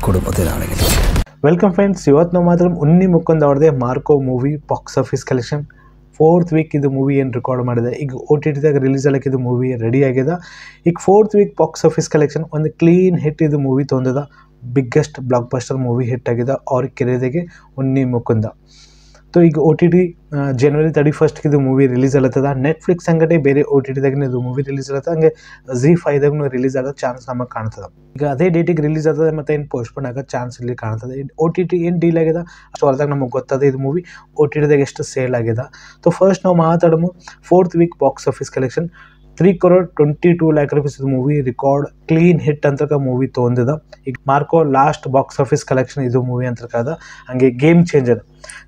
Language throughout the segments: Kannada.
ಕುಟುಂಬത്തിലാണെങ്കിൽ. ವೆಲ್ಕಮ್ ಫ್ರೆಂಡ್ಸ್, ಇವತ್ತು ನಾವು ಮಾತ್ರ ಉನ್ನಿ ಮುಕ್ಕೊಂದು ಅವ್ರದ್ದೇ Marco movie box office collection 4th week ಇದು ಮೂವಿ ಏನು ರೆಕಾರ್ಡ್ ಮಾಡಿದೆ. ಈಗ OTTದಾಗ ರಿಲೀಸ್ ಆಗಕ್ಕೆ ಇದು ಮೂವಿ ರೆಡಿ ಆಗಿದೆ. ಈಗ 4th week box office collection ಒಂದು ಕ್ಲೀನ್ ಹಿಟ್ ಇದು ಮೂವಿ ತೊಂದದ. Biggest blockbuster movie hit ಆಗಿದೆ ಅವ್ರ ಕೆರೆದಾಗೆ ಉನ್ನಿ ಮುಕುಂದ. ಸೊ ಈಗ OTT ಜನವರಿ 31st ಇದು ಮೂವಿ ರಿಲೀಸ್ ಆಗತ್ತದ. ನೆಟ್ಫ್ಲಿಕ್ಸ್ ಹಂಗಟೆ ಬೇರೆ OTTದಾಗೂ ಇದು ಮೂವಿ ರಿಲೀಸ್ ಆಗತ್ತೆ, ಹಂಗೆ ZEE5ದಾಗೂ ರಿಲೀಸ್ ಆಗೋ ಚಾನ್ಸ್ ನಮಗೆ ಕಾಣ್ತದೆ. ಈಗ ಅದೇ ಡೇಟಿಗೆ ರಿಲೀಸ್ ಆಗ್ತದೆ ಮತ್ತು ಏನು ಪೋಸ್ಟ್ಪೋನ್ ಆಗೋ ಚಾನ್ಸ್ ಇಲ್ಲಿ ಕಾಣ್ತದೆ. OTT ಏನು ಡೀಲ್ ಆಗಿದೆ ಅಷ್ಟು ಹೊರದಾಗ ನಮಗೆ ಗೊತ್ತದೆ ಇದು ಮೂವಿ OTTದಾಗ ಎಷ್ಟು ಸೇಲ್ ಆಗಿದೆ. ಸೊ ಫಸ್ಟ್ ನಾವು ಮಾತಾಡೋದು 4th week box office collection 3.22 crore rupees ಇದು ಮೂವಿ ರೆಕಾರ್ಡ್ ಕ್ಲೀನ್ ಹಿಟ್ ಅಂತ ಮೂವಿ ತೊಗೊಂಡಿದೆ. ಈಗ Marco last box office collection ಇದು ಮೂವಿ ಅಂತಕ್ಕದ. ಹಂಗೆ ಗೇಮ್ ಚೇಂಜರ್,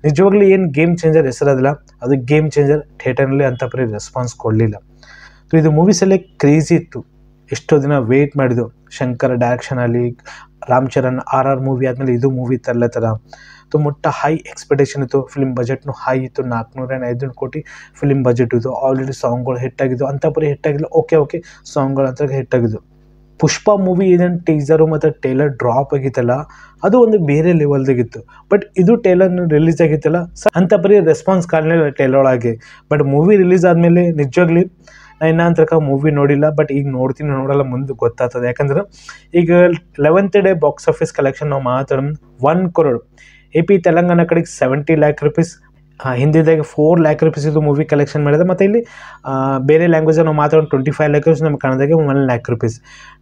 ನಿಜವಾಗ್ಲೂ ಏನು ಗೇಮ್ ಚೇಂಜರ್ ಹೆಸರದಿಲ್ಲ, ಅದು ಗೇಮ್ ಚೇಂಜರ್ ಥಿಯೇಟರ್ನಲ್ಲಿ ಅಂತ ಪರಿ ರೆಸ್ಪಾನ್ಸ್ ಕೊಡಲಿಲ್ಲ. ಸೊ ಇದು ಮೂವೀಸಲ್ಲೇ ಕ್ರೇಜಿ ಇತ್ತು, ಎಷ್ಟೋ ದಿನ ವೇಟ್ ಮಾಡಿದ್ದು. ಶಂಕರ್ ಡೈರೆಕ್ಷನಲ್ಲಿ ರಾಮ್ ಚರಣ್ RR ಮೂವಿ ಆದಮೇಲೆ ಇದು ಮೂವಿ ತರ್ಲತ್ತದ. ಸೊ ಮುಟ್ಟ ಹೈ ಎಕ್ಸ್ಪೆಕ್ಟೇಷನ್ ಇತ್ತು, ಫಿಲ್ಮ್ ಬಜೆಟ್ನು ಹೈ ಇತ್ತು, 405 ಕೋಟಿ ಫಿಲ್ಮ್ ಬಜೆಟ್ ಇತ್ತು. ಆಲ್ರೆಡಿ ಸಾಂಗ್ಗಳು ಹಿಟ್ಟಾಗಿದ್ದು, ಅಂಥ ಪರಿ ಹಿಟ್ಟಾಗಿಲ್ಲ, ಓಕೆ ಸಾಂಗ್ಗಳು ಅಂತ ಹಿಟ್ಟಾಗಿದ್ದು. ಪುಷ್ಪ ಮೂವಿ ಏನೇನು ಟೀಸರು ಮತ್ತು ಟೇಲರ್ ಡ್ರಾಪ್ ಆಗಿತ್ತಲ್ಲ, ಅದು ಒಂದು ಬೇರೆ ಲೆವೆಲ್ದಾಗಿತ್ತು. ಬಟ್ ಇದು ಟೇಲರ್ನ ರಿಲೀಸ್ ಆಗಿತ್ತಲ್ಲ, ಅಂಥ ಪರಿ ರೆಸ್ಪಾನ್ಸ್ ಕಾಣಲಿಲ್ಲ ಟೇಲರ್ ಒಳಗೆ. ಬಟ್ ಮೂವಿ ರಿಲೀಸ್ ಆದಮೇಲೆ ನಿಜವಾಗ್ಲಿ ನಾನು ಇನ್ನಂತಕ ಮೂವಿ ನೋಡಿಲ್ಲ, ಬಟ್ ಈಗ ನೋಡಲ್ಲ ಮುಂದೆ ಗೊತ್ತಾಗ್ತದೆ. ಯಾಕಂದ್ರೆ ಈಗ 11th day box office collection ನಾವು ಮಾತಾಡೋದು 1 crore. AP ತೆಲಂಗಾಣ ಕಡೆಗೆ 70 lakh rupees, ಹಿಂದಿದಾಗ 4 lakh rupees ಇದು ಮೂವಿ ಕಲೆಕ್ಷನ್ ಮಾಡಿದೆ. ಮತ್ತು ಇಲ್ಲಿ ಬೇರೆ ಲ್ಯಾಂಗ್ವೇಜ್ ನಾವು ಮಾತಾಡೋದು 25 lakh rupees, ನಮ್ಮ ಕನ್ನಡದಾಗೆ 1 lakh rupees.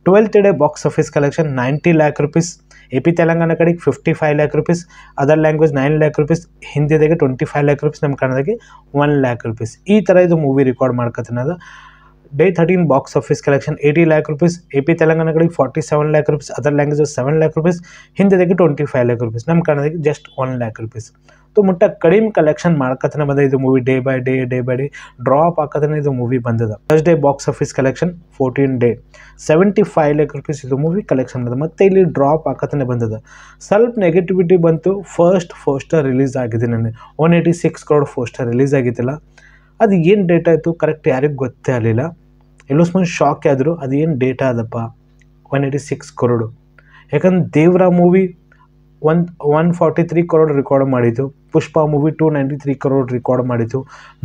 12th day box office collection 90 lakh rupees, AP Telangana ಕಡೆಗೆ 55 lakh rupees, other language 9 lakh rupees, ಹಿಂದಿದಾಗೆ 25 lakh rupees, ನಮ್ಮ ಕನ್ನಡದಾಗೆ 1 lakh rupees. ಈ ಥರ ಇದು ಮೂವಿ ರೆಕಾರ್ಡ್ ಮಾಡ್ಕೊತಾನದ. Day 13 box office collection 80 lakh rupees, AP Telangana ಕಡೆಗೆ 47 lakh rupees, other language 7 lakh rupees, ಹಿಂದಿದಾಗೆ 25 lakh rupees, ನಮ್ಮ ಕನ್ನಡದಾಗೆ ಜಸ್ಟ್ 1 lakh rupees. ಸೊ ಮುಟ್ಟ ಕಡಿಮೆ ಕಲೆಕ್ಷನ್ ಮಾಡ್ಕೊತಾನೆ ಬಂದ ಇದು movie. Day by day drop ಹಾಕೋತಾನೆ ಇದು ಮೂವಿ ಬಂದದ. First day box office collection 14 day 75 lakh rupees ಇದು ಮೂವಿ ಕಲೆಕ್ಷನ್ ಬಂದ. ಮತ್ತೆ ಇಲ್ಲಿ ಡ್ರಾಪ್ ಹಾಕೋತಾನೆ ಬಂದದ. ಸ್ವಲ್ಪ ನೆಗೆಟಿವಿಟಿ ಬಂತು. ಫಸ್ಟ್ ಪೋಸ್ಟರ್ ರಿಲೀಸ್ ಆಗಿದೆ, ನನಗೆ 186 crore ಪೋಸ್ಟರ್ ರಿಲೀಸ್ ಆಗಿತ್ತಲ್ಲ, ಅದು ಏನು ಡೇಟಾ ಆಯಿತು ಕರೆಕ್ಟ್ ಯಾರಿಗೂ ಗೊತ್ತೇ ಆಗಲಿಲ್ಲ. ಎಲ್ಲೋ ಮಂದಿ ಶಾಕ್ ಆದರು, ಅದು ಏನು ಡೇಟಾ ಅದಪ್ಪ 186 crore. ಯಾಕಂದ್ರೆ ದೇವರ ಮೂವಿ 143 crore ರೆಕಾರ್ಡ್ ಮಾಡಿತ್ತು, ಪುಷ್ಪ ಮೂವಿ 293 crore ರೆಕಾರ್ಡ್ ಮಾಡಿತ್ತು,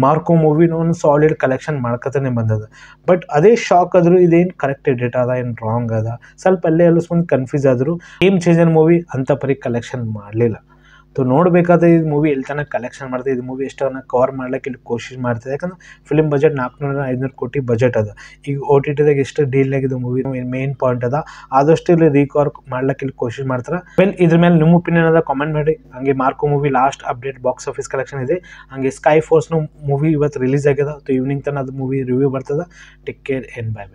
ಮಾರ್ಕೋ ಮೂವಿ ಒಂದು ಸಾಲಿಡ್ ಕಲೆಕ್ಷನ್ ಮಾಡ್ಕೊತಾನೆ ಬಂದದ. ಬಟ್ ಅದೇ ಶಾಕ್ ಆದರೂ ಇದೇನು ಕರೆಕ್ಟ್ ಡೇಟಾ ಅದ ಏನು ರಾಂಗ್ ಅದ, ಸ್ವಲ್ಪ ಅಲ್ಲೇ ಎಲ್ಲೋ ಮಂದಿ ಕನ್ಫ್ಯೂಸ್ ಆದರು. ಗೇಮ್ ಚೇಂಜರ್ ಮೂವಿ ಅಂಥ ಪರಿ ಕಲೆಕ್ಷನ್ ಮಾಡಲಿಲ್ಲ. ಸೊ ನೋಡಬೇಕಾದ್ರೆ ಇದು ಮೂವಿ ಎಲ್ಲಿ ತನಕ ಕಲೆಕ್ಷನ್ ಮಾಡ್ತದೆ, ಇದು ಮೂವಿ ಎಷ್ಟನ್ನ ಕವರ್ ಮಾಡ್ಲಿಕ್ಕೆ ಇಲ್ಲಿ ಕೋಶಿಶ್ ಮಾಡ್ತದೆ. ಯಾಕಂದ್ರೆ ಫಿಲ್ಮ್ ಬಜೆಟ್ 400-500 ಕೋಟಿ ಬಜೆಟ್ ಅದ. ಈಗ OTTದಾಗ ಎಷ್ಟು ಡೀಲ್ ಆಗಿದೆ ಮೂವಿ ಮೇನ್ ಪಾಯಿಂಟ್ ಅದ, ಆದಷ್ಟು ಇಲ್ಲಿ ರೀಕವರ್ ಮಾಡ್ಲಿಕ್ಕೆ ಇಲ್ಲಿ ಕೋಶಿಶ್ ಮಾಡ್ತಾರೆ. ಇದ್ರ ಮೇಲೆ ನಿಮ್ಮ ಒಪಿನಿಯನ್ ಅದ ಕಾಮೆಂಟ್ ಮಾಡಿ. ಹಂಗೆ Marco movie last update box office collection ಇದೆ. ಹಂಗೆ ಸ್ಕೈ ಫೋರ್ಸ್ನು ಮೂವಿ ಇವತ್ತು ರಿಲೀಸ್ ಆಗ್ಯದ. ಸೊ ಈವ್ನಿಂಗ್ ತನಕ ಅದು ಮೂವಿ ರಿವ್ಯೂ ಬರ್ತದೆ. Take care, by.